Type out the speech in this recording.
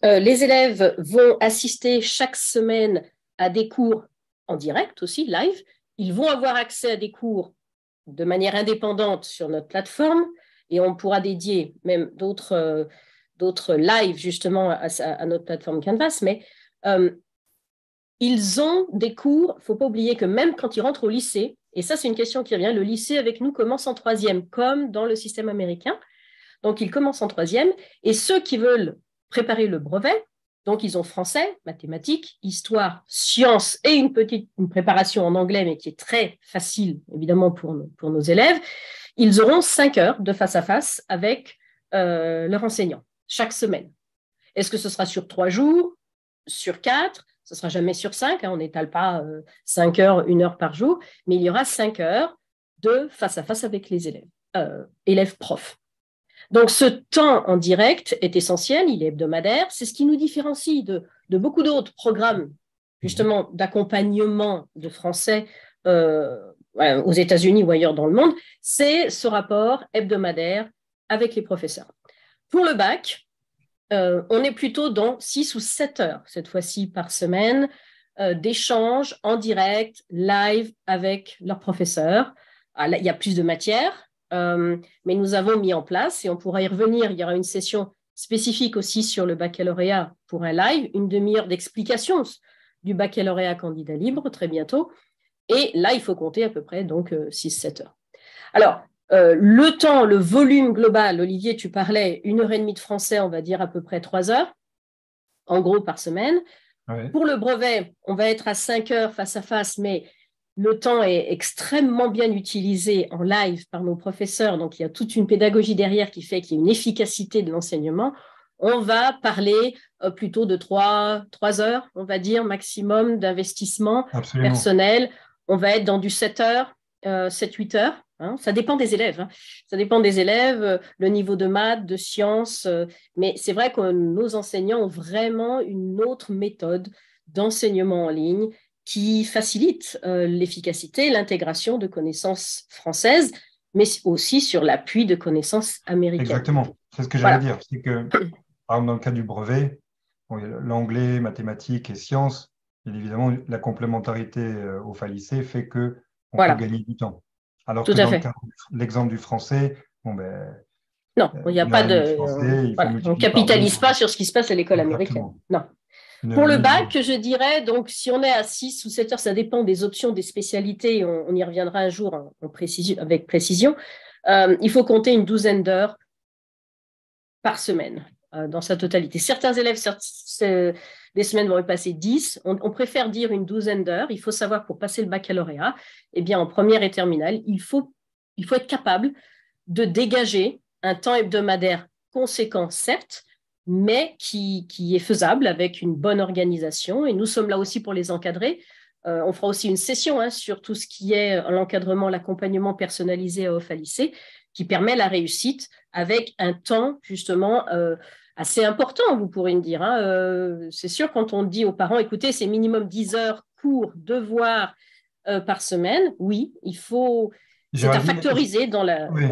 les élèves vont assister chaque semaine à des cours en direct aussi, live. Ils vont avoir accès à des cours de manière indépendante sur notre plateforme et on pourra dédier même d'autres lives justement à notre plateforme Canvas. Mais ils ont des cours, il ne faut pas oublier que même quand ils rentrent au lycée, et ça c'est une question qui revient, le lycée avec nous commence en troisième, comme dans le système américain. Donc ils commencent en troisième, et ceux qui veulent préparer le brevet, donc ils ont français, mathématiques, histoire, sciences et une préparation en anglais, mais qui est très facile évidemment pour nos élèves, ils auront 5 heures de face à face avec leur enseignant chaque semaine. Est-ce que ce sera sur 3 jours, sur 4? Ce ne sera jamais sur 5, hein, on n'étale pas 5 heures, 1 heure par jour, mais il y aura 5 heures de face à face avec les élèves, élèves-profs. Donc, ce temps en direct est essentiel, il est hebdomadaire. C'est ce qui nous différencie de beaucoup d'autres programmes, justement, d'accompagnement de français aux États-Unis ou ailleurs dans le monde. C'est ce rapport hebdomadaire avec les professeurs. Pour le bac, on est plutôt dans 6 ou 7 heures, cette fois-ci par semaine, d'échanges en direct, live avec leurs professeurs. Là, il y a plus de matière. Mais nous avons mis en place, et on pourra y revenir, il y aura une session spécifique aussi sur le baccalauréat pour un live, une demi-heure d'explication du baccalauréat candidat libre très bientôt. Et là, il faut compter à peu près donc 6-7 heures. Alors, le temps, le volume global, Olivier, tu parlais 1h30 de français, on va dire à peu près 3 heures, en gros par semaine. Ouais. Pour le brevet, on va être à 5 heures face à face, mais le temps est extrêmement bien utilisé en live par nos professeurs, donc il y a toute une pédagogie derrière qui fait qu'il y a une efficacité de l'enseignement. On va parler plutôt de 3 heures, on va dire, maximum d'investissement personnel. On va être dans du 7 heures, 7-8 heures. Hein. Ça dépend des élèves. Hein. Ça dépend des élèves, le niveau de maths, de sciences. Mais c'est vrai que nos enseignants ont vraiment une autre méthode d'enseignement en ligne qui facilite l'efficacité, l'intégration de connaissances françaises, mais aussi sur l'appui de connaissances américaines. Exactement, c'est ce que j'allais dire. C'est que, par exemple, dans le cas du brevet, l'anglais, mathématiques et sciences, bien évidemment, la complémentarité au lycée fait qu'on peut gagner du temps. Alors que dans le cas de l'exemple du français, non, il n'y a pas de... on ne capitalise pas sur ce qui se passe à l'école américaine. Non. Pour le bac, je dirais, donc, si on est à 6 ou 7 heures, ça dépend des options, des spécialités, on y reviendra un jour avec précision. Il faut compter une douzaine d'heures par semaine dans sa totalité. Certains élèves, des semaines vont y passer 10. On préfère dire une douzaine d'heures. Il faut savoir, pour passer le baccalauréat, eh bien, en première et terminale, il faut être capable de dégager un temps hebdomadaire conséquent, certes, mais qui est faisable avec une bonne organisation. Et nous sommes là aussi pour les encadrer. On fera aussi une session sur tout ce qui est l'encadrement, l'accompagnement personnalisé à OFA Lycée, qui permet la réussite avec un temps justement assez important, vous pourrez me dire. C'est sûr, quand on dit aux parents, écoutez, c'est minimum 10 heures cours, devoirs par semaine, oui, il faut... C'est à factoriser dans la... Oui.